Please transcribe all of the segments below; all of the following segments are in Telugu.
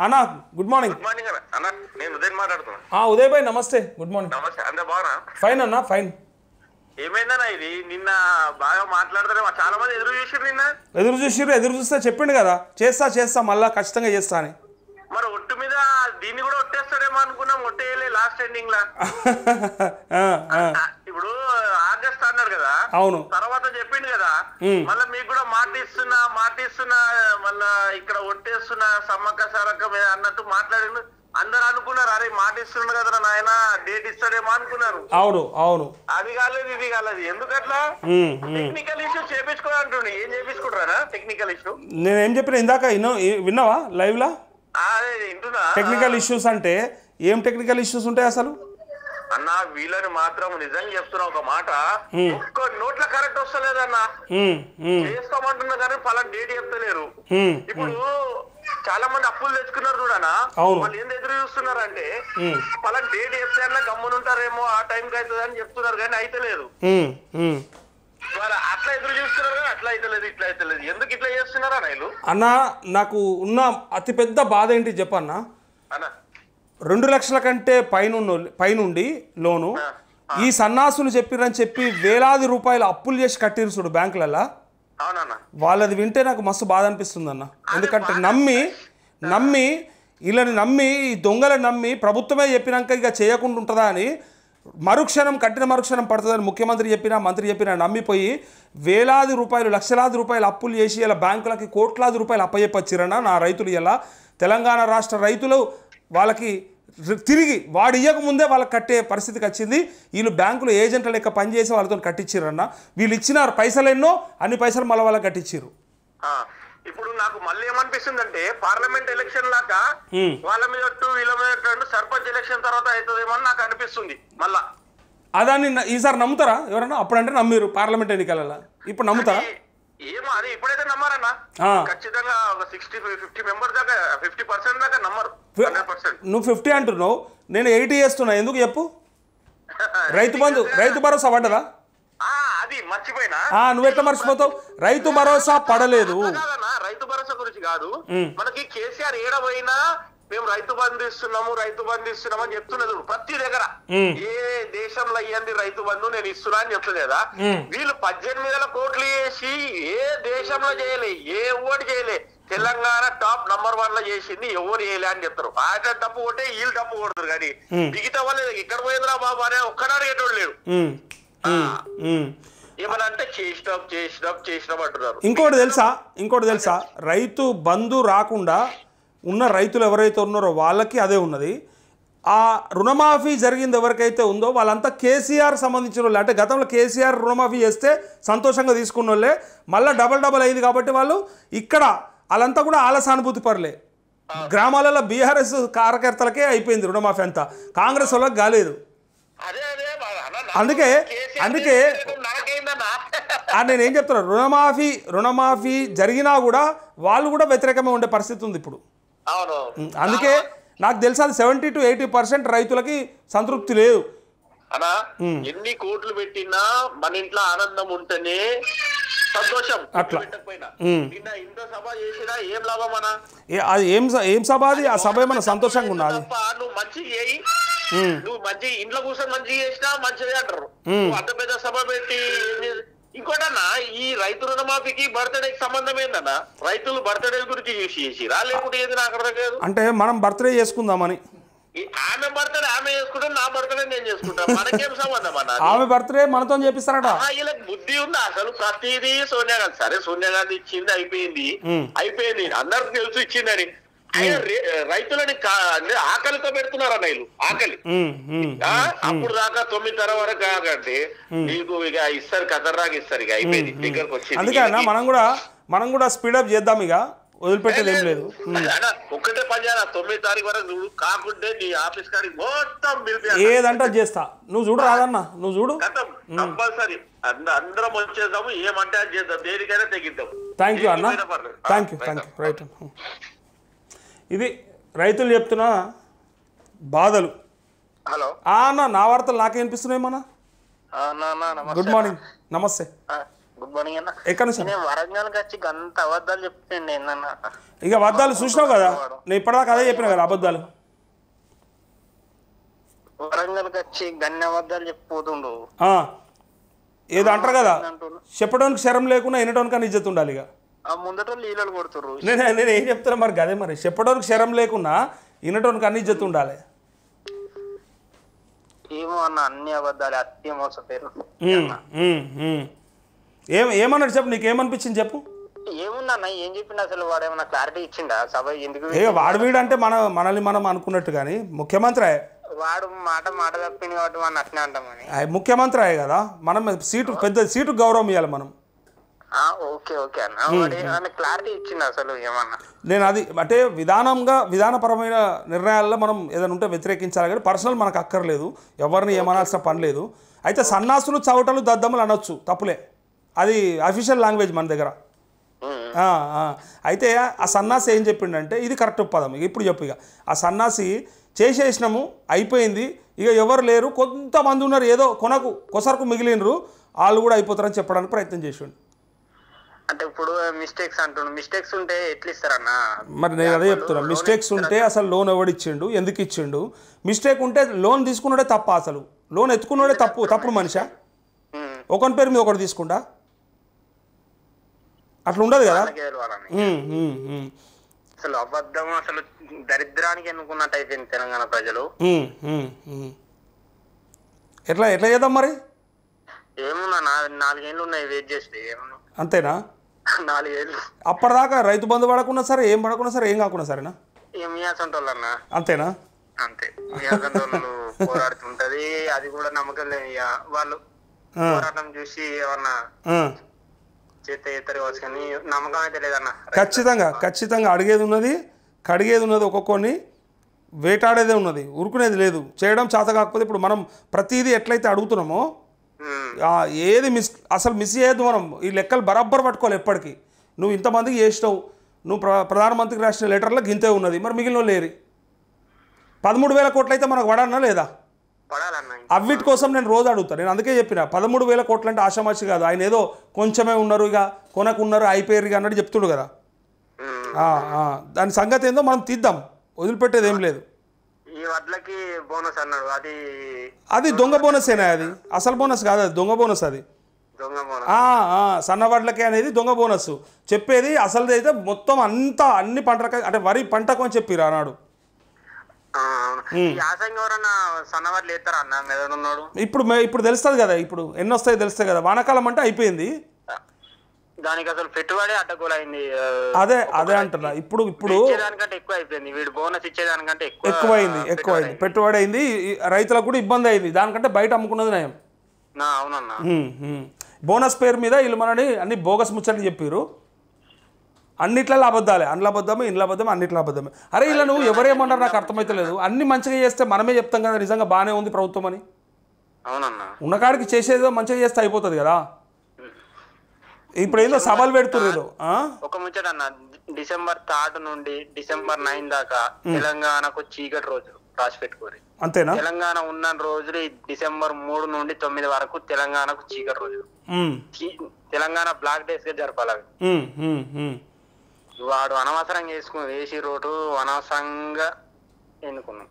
అన్నా గుడ్ మార్నింగ్. గుడ్ మార్నింగ్ అన్న, నేను ఉదయ్ మాట్లాడుతున్నాను. ఉదయ్ భాయ్ నమస్తే. Good morning. నమస్తే, అందరూ బాగున్నా? ఫైన్ అన్నా ఫైన్. ఏమైందన్నా ఇది? నిన్న బాగా మాట్లాడతారే, చాలా మంది ఎదురు చూసారు. నిన్న ఎదురు చూస్తే చెప్పిండు కదా చేస్తా మళ్ళా ఖచ్చితంగా చేస్తా అని. మరి ఒట్టు మీద దీన్ని కూడా ఒట్టేస్తాడేమో అనుకున్నాం. ఒట్టేయలే లాస్ట్ ఎండింగ్ లా. ఇప్పుడు ఆగస్ట్ అన్నాడు కదా, అవును, తర్వాత చెప్పిండు కదా మళ్ళీ మీకు కూడా మాటిస్తున్నా మళ్ళా ఇక్కడ ఒట్టేస్తున్నా సమ్మక్క సారక్క మీద అన్నట్టు మాట్లాడిండు. అందరు అనుకున్నారు, అరే మాట ఇస్తున్నాడు కదా నాయన, డేట్ ఇస్తాడేమో అనుకున్నారు. అవును అవును, అది కాలేదు ఇది కాలేదు. ఎందుకట్లా? టెక్నికల్ ఇష్యూ చేపించుకోవాలంటుండే. ఏం చేపించుకుంటారా టెక్నికల్ ఇష్యూ? నేనేం చెప్పిన ఇందాక విన్నావా లైవ్ లా? వింటున్నా. టెక్నికల్ ఇష్యూస్ అంటే ఏం టెక్నికల్ ఇష్యూస్ ఉంటాయి అసలు అన్న? వీళ్ళని మాత్రం నిజంగా చెప్తున్నా ఒక మాట, ఒక్క నోట్ల కరెక్ట్ వస్తలేదన్న. చేసుకోమంటున్నా కానీ ఫలానా డేట్ చెప్తలేరు. ఇప్పుడు చాలా మంది అప్పులు తెచ్చుకున్నారు చూడనా, వాళ్ళు ఏం ఎదురు చూస్తున్నారంటే ఫలానా డేట్ చెప్తే అన్న గమ్మునుంటారేమో, ఆ టైంకి అవుతుంది అని చెప్తున్నారు కానీ అయితలేదు. వాళ్ళు అట్లా ఎదురు చూస్తున్నారు కానీ అట్లా అయితలేదు, ఇట్లా అయితలేదు. ఎందుకు ఇట్లా చేస్తున్నారా వీళ్ళు? అన్న నాకు ఉన్న అతి పెద్ద బాధ ఏంటి చెప్పన్నా, 2 లక్షల కంటే పైనుండి లోను ఈ సన్నాసులు చెప్పిరని చెప్పి వేలాది రూపాయలు అప్పులు చేసి కట్టిరు చూడు బ్యాంకులలో. వాళ్ళది వింటే నాకు మస్తు బాధ అనిపిస్తుంది అన్న. ఎందుకంటే నమ్మి వీళ్ళని నమ్మి ఈ దొంగలను నమ్మి ప్రభుత్వమే చెప్పినాక ఇక చేయకుండా ఉంటుందా అని కట్టిన మరుక్షణం పడుతుందని ముఖ్యమంత్రి చెప్పినా మంత్రి చెప్పినా నమ్మిపోయి వేలాది రూపాయలు లక్షలాది రూపాయలు అప్పులు చేసి ఇలా బ్యాంకులకి కోట్లాది రూపాయలు అప్పచెప్పచ్చిరన్న నా రైతులు. ఇలా తెలంగాణ రాష్ట్ర రైతులు వాళ్ళకి తిరిగి వాడు ఇవ్వకముందే వాళ్ళకి కట్టే పరిస్థితికి వచ్చింది. వీళ్ళు బ్యాంకులు ఏజెంట్ల లెక్క పనిచేసి వాళ్ళతో కట్టించారన్న. వీళ్ళు ఇచ్చిన పైసలు ఎన్నో, అన్ని పైసలు మళ్ళీ వాళ్ళకి కట్టించారు. ఇప్పుడు నాకు మళ్ళీ ఏమనిపిస్తుందంటే పార్లమెంట్ ఎలక్షన్ లాగా వాళ్ళ మీద వీళ్ళ మీద సర్పంచ్ ఎలక్షన్ తర్వాత అవుతుందేమో అని నాకు అనిపిస్తుంది. మళ్ళా అదాన్ని ఈసారి నమ్ముతారా ఎవరన్నా? అప్పుడంటే నమ్మిరు పార్లమెంట్ ఎన్నికలలో, ఇప్పుడు నమ్ముతారా? ఏమో అది ఇప్పుడైతే నమ్మారన్నా. ఖచ్చితంగా ఒక 50 మెంబర్స్ దాకా 50% దాకా నమ్మరు. 100%. నువ్వు 50 అంటున్నావు, నేను 80 చేస్తున్నా. ఎందుకు చెప్పు? రైతు భరోసా పడ్డదా? అది మర్చిపోయినా. నువ్వు ఎట్లా మర్చిపోతావు? రైతు భరోసా పడలేదు. రైతు భరోసా గురించి కాదు, మనకి కేసీఆర్ ఏడబోయినా మేము రైతు బంధు ఇస్తున్నాము అని చెప్తున్నది ప్రతి దగ్గర. ఏ దేశంలో అయ్యింది రైతు బంధు నేను ఇస్తున్నా అని చెప్తున్నా. వీళ్ళు 18,000 కోట్లు చేసి ఏ దేశంలో చేయలే, ఏ ఓటు చేయలే. తెలంగాణ టాప్ నంబర్ 1 లో చేసింది, ఎవరు చేయలే అని చెప్తారు. ఆయన తప్పు కొట్టే వీళ్ళు తప్పు కొడతారు. కానీ మిగతా వాళ్ళు ఇక్కడ పోయిందిరా బాబు అనే ఒక్కడా అడిగేటోడు లేడు. ఏమన్నా అంటే చేసినాం అంటున్నారు. ఇంకోటి తెలుసా, రైతు బంధు రాకుండా ఉన్న రైతులు ఎవరైతే ఉన్నారో వాళ్ళకి అదే ఉన్నది. ఆ రుణమాఫీ జరిగింది ఎవరికైతే ఉందో వాళ్ళంతా కేసీఆర్ సంబంధించిన వాళ్ళు. అంటే గతంలో కేసీఆర్ రుణమాఫీ చేస్తే సంతోషంగా తీసుకున్న వాళ్ళే. మళ్ళీ డబల్ అయింది కాబట్టి వాళ్ళు ఇక్కడ వాళ్ళంతా కూడా ఆల సానుభూతి పరలే. గ్రామాలలో బీఆర్ఎస్ కార్యకర్తలకే అయిపోయింది రుణమాఫీ అంతా, కాంగ్రెస్ వాళ్ళకి కాలేదు. అందుకే నేనేం చెప్తున్నా, రుణమాఫీ జరిగినా కూడా వాళ్ళు కూడా వ్యతిరేకంగా ఉండే పరిస్థితి ఉంది ఇప్పుడు. అందుకే నాకు తెలుసు అది 70 to 80% రైతులకి సంతృప్తి లేదు. అనా ఎన్ని కోట్లు పెట్టినా మన ఇంట్లో ఆనందం ఉంటేనే సంతోషం. అట్లా నిన్న ఇంత సభ చేసినా ఏం లాభం అన్నా? అది ఏం సభ? అది ఆ సభ ఏమన్నా సంతోషంగా ఉన్నది? నువ్వు మంచి చేయి, నువ్వు మంచి ఇంట్లో కూర్చొని మంచి చేసినా మంచిదే అంటారు. అంత పెద్ద సభ పెట్టి ఇంకోటన్నా, ఈ రైతు రుణమాఫీకి బర్త్డేకి సంబంధం ఏందన్నా? రైతులు బర్త్డే గురించి చేసిరా లేకుంటే ఏది నాకు అర్థం కాదు. అంటే మనం బర్త్డే చేసుకుందామని. ఆమె బర్త్డే ఆమె చేసుకుంటే నా బర్త్డే నేను చేసుకుంటాను, మనకేం సంబంధం అన్న? ఆమె బర్త్డే మనతో చేపిస్తారట. వీళ్ళకి బుద్ధి ఉందా అసలు? ప్రతిదీ సోనియా గాంధీ, సరే సోనియా గాంధీ ఇచ్చింది, అయిపోయింది అందరికి తెలుసు ఇచ్చిందని. రైతులని ఆకలితో పెడుతున్నారు అన్న వీళ్ళు. ఆకలి అప్పుడు దాకా 9:30 వరకు కాకంటే నీకు ఇక ఇస్తారు, ఖతర్నాక్ ఇస్తారు. ఇక అయిపోయింది, దగ్గరకు వచ్చి. అందుకే మనం కూడా స్పీడప్ చేద్దాం, ఇక వదిలిపెట్టేది ఏం లేదు. ఒక్కటే పని చేయాలి, 9 తారీఖు వరకు నువ్వు కాకుంటే నీ ఆఫీస్ కాడికి మొత్తం ఏదంటే చేస్తా. నువ్వు చూడు రాదన్నా, నువ్వు చూడు కంపల్సరీ అందరం వచ్చేద్దాము. ఏమంటే అది చేద్దాం, దేనికైనా తెగిద్దాం. థ్యాంక్ యూ అన్న, థ్యాంక్ యూ. రైట్. ఇది రైతులు చెప్తున్నా బాధలు. హలో అన్న, నా వార్తలు నాకే వినిపిస్తున్నాయి. మన గుడ్ మార్నింగ్, నమస్తే. గుడ్ గుడ్ అన్న. ఎక్కడ నుంచి నేను వరంగల్కి వచ్చి గంత అబద్ధాలు చెప్పిండి ఏందన్న. ఇక అబద్ధాలు చూసినావు కదా, నేను ఇప్పటిదాకా అదే చెప్పినా కదా అబద్ధాలు. వరంగల్కి వచ్చి గన్ని అబద్ధాలు చెప్పిపోతుండు. ఏదో అంటారు కదా, చెప్పడానికి శరం లేకుండా వినడానికి అని ఇజ్జత్ ఉండాలి. ఇక ముందట లీలలు కొడుతుర్రు. నేను ఏం చెప్తున్నా మరి అదే, మరి చెప్పడానికి శరం లేకుండా వినడానికి అన్ని ఇజ్జత్ ఉండాలి. ఏమో అన్న, అన్ని అబద్ధాలు, అత్య మోస పేరు. ఏమన్నాడు చెప్పు, నీకేమనిపించింది చెప్పు. ఏముందన్న, ఏం చెప్పిండు అసలు? వాడు ఏమన్నా క్లారిటీ ఇచ్చిండా సభ ఎందుకు? వాడు వీడు అంటే మనల్ని మనం అనుకున్నట్టు కానీ ముఖ్యమంత్రి వాడు మాట తప్పింది కాబట్టి వాడిని అట్నే అంటామని. ముఖ్యమంత్రి కదా, మనం పెద్ద సీటు గౌరవం ఇవ్వాలి మనం. ఓకే ఓకే అన్న, క్లారిటీ ఇచ్చింది అసలు ఏమన్నా? నేను అది అంటే విధానపరమైన నిర్ణయాల్లో మనం ఏదైనా ఉంటే వ్యతిరేకించాలి, కానీ పర్సనల్ మనకు అక్కర్లేదు, ఎవరిని ఏమనాల్సిన పని లేదు. అయితే సన్నాసులు చవటలు దద్దమ్మలు అనొచ్చు, తప్పులే, అది అఫీషియల్ లాంగ్వేజ్ మన దగ్గర. అయితే ఆ సన్నాసి ఏం చెప్పిండంటే ఇది కరెక్ట్ పదం. ఇక ఇప్పుడు చెప్పు, ఇక ఆ సన్నాసి చేసేసినాము అయిపోయింది, ఇక ఎవరు లేరు, కొంతమంది ఉన్నారు ఏదో కొసరకు మిగిలినరు, వాళ్ళు కూడా అయిపోతారని చెప్పడానికి ప్రయత్నం చేసిండు. అంటే ఇప్పుడు మిస్టేక్స్ ఉంటే ఎట్లా ఇస్తారన్నా? మరి నేను అదే చెప్తున్నా, మిస్టేక్స్ ఉంటే అసలు లోన్ ఎవడిచ్చిండు, ఎందుకు ఇచ్చిండు? మిస్టేక్ ఉంటే లోన్ తీసుకున్నాడే తప్ప, అసలు లోన్ ఎత్తుకున్నాడే తప్పుడు మనిషా? ఒకరి పేరు మీద ఒకటి తీసుకుంటా, అట్లా ఉండదు కదా. అసలు అబద్ధం అసలు దరిద్రానికి ఎన్నుకున్నట్టు అయిపోయింది తెలంగాణ ప్రజలు. ఎట్లా చేద్దాం మరి? ఏమున్నా, 4 ఏళ్ళు ఉన్నాయి వెయిట్ చేస్తే. ఏమన్నా అంతేనా? 4 ఏళ్ళు అప్పటిదాకా రైతు బంధు పడకున్నా సరే, ఏం పడకున్నా సరే, ఏం కాకున్నా సరేనా? ఏమియాసంటోళ్ళన్నా అంతేనా? అంతే, మీయాసంటోళ్ళు పోరాడుతుంటది. అది కూడా నమ్మకం లేదు. వాళ్ళు పోరాటం చూసి ఏమన్నా చేస్తే ఇతరు కావచ్చు, కానీ నమ్మకం అయితే లేదన్న. ఖచ్చితంగా అడిగేది ఉన్నది, కడిగేది ఉన్నది, ఒక్కొక్కరిని వేటాడేదే ఉన్నది, ఉరుకునేది లేదు. చేయడం చేత కాకపోతే ఇప్పుడు మనం ప్రతిదీ ఎట్లయితే అడుగుతున్నామో ఏది అసలు మిస్ చేయొద్దు. మనం ఈ లెక్కలు బరాబర్ పట్టుకోవాలి ఎప్పటికీ. నువ్వు ఇంతమందికి చేసినావు, నువ్వు ప్రధానమంత్రికి రాసిన లెటర్లో గింతే ఉన్నది, మరి మిగిలిన లేరు. 13,000 కోట్లు అయితే మనకు పడాలన్నా లేదా? అవిటి కోసం నేను రోజు అడుగుతాను. నేను అందుకే చెప్పిన 13,000 కోట్లు అంటే ఆషామాషి కాదు. ఆయన ఏదో కొంచెమే ఉన్నారు, ఇక కొనకున్నారు, అయిపోయారు ఇక అన్నట్టు చెప్తుడు కదా. దాని సంగతి ఏందో మనం తీద్దాం, వదిలిపెట్టేది ఏం లేదు. అది దొంగ బోనసేనా? అది అసలు బోనస్ కాదు, అది దొంగ బోనస్. అది సన్న వడ్లకే అనేది దొంగ బోనస్. చెప్పేది అసలుది అయితే మొత్తం అంతా అన్ని పంటలకి, అంటే వరి పంటకు అని చెప్పిరా అన్నాడు. ఇప్పుడు తెలుస్తుంది కదా, ఇప్పుడు ఎన్ని వస్తాయో తెలుస్తాయి కదా. వానాకాలం అంటే అయిపోయింది, దానికి అసలు పెట్టుబడి అడ్డగోలైంది. అదే అంటున్నా. ఇప్పుడు దానికంటే ఎక్కువ అయిపోయింది, వీడు బోనస్ ఇచ్చేదానికంటే ఎక్కువైంది, పెట్టుబడి అయింది, రైతులకు కూడా ఇబ్బంది అయింది. దానికంటే బయట అమ్ముకున్నది నయం. అవునన్నా, బోనస్ పేరు మీద వీళ్ళు మనని అన్ని బోగస్ ముచ్చట్లు చెప్పారు. అన్నిట్లలో అబద్ధాలే, అందులో అబద్ధమే, ఇంట్లో అబద్ధమే, అన్నిట్లో అబద్ధమే. అరే ఇలా నువ్వు ఎవరేమన్నారు నాకు అర్థమైతే లేదు. అన్ని మంచిగా చేస్తే మనమే చెప్తాం కదా నిజంగా బాగానే ఉంది ప్రభుత్వం అని. అవునన్నా, ఉన్నకాడికి చేసేదో మంచిగా చేస్తే అయిపోతుంది కదా. ఇప్పుడు ఏదో సవాల్ పెడుతున్నారు. ఒక ముచ్చట అన్న, December 3 నుండి December 9 దాకా తెలంగాణకు చీకటి రోజులు రాసి పెట్టుకోరు. అంతేనా? తెలంగాణ ఉన్న రోజులు December 3 నుండి 9 వరకు తెలంగాణకు చీకటి రోజులు, తెలంగాణ బ్లాక్ డేస్ గా జరపాలి. వాడు అనవసరంగా వేసి రోడ్డు అనవసరంగా ఎన్నుకున్నాం.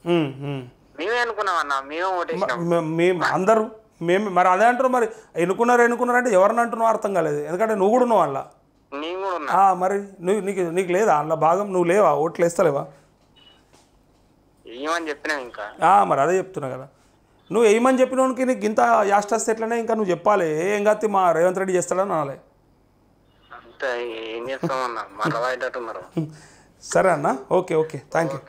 మేమే ఎన్నుకున్నాం అన్న, మేమే ఓటేసినాం అందరూ. మరి అదే అంటారు. మరి ఎన్నుకున్నారు అంటే ఎవరిని అంటున్నావు అర్థం కాలేదు. ఎందుకంటే నువ్వు కూడా ఉన్నావు అందులో. మరి నీకు లేదా అందులో భాగం? నువ్వు లేవా? ఓట్లు వేస్తలేవా? ఏమని చెప్పినా ఇంకా. మరి అదే చెప్తున్నా కదా, నువ్వు ఏమని చెప్పినోనికి నీకు ఇంత యాస్ట్ వస్తే ఎట్లనే ఇంకా నువ్వు చెప్పాలి. ఏం కాదు మా రేవంత్ రెడ్డి చేస్తాడని అనాలి. ఏం చేస్తామన్నా, మరవైనట్టున్నారు. సరే అన్న, ఓకే థ్యాంక్ యూ.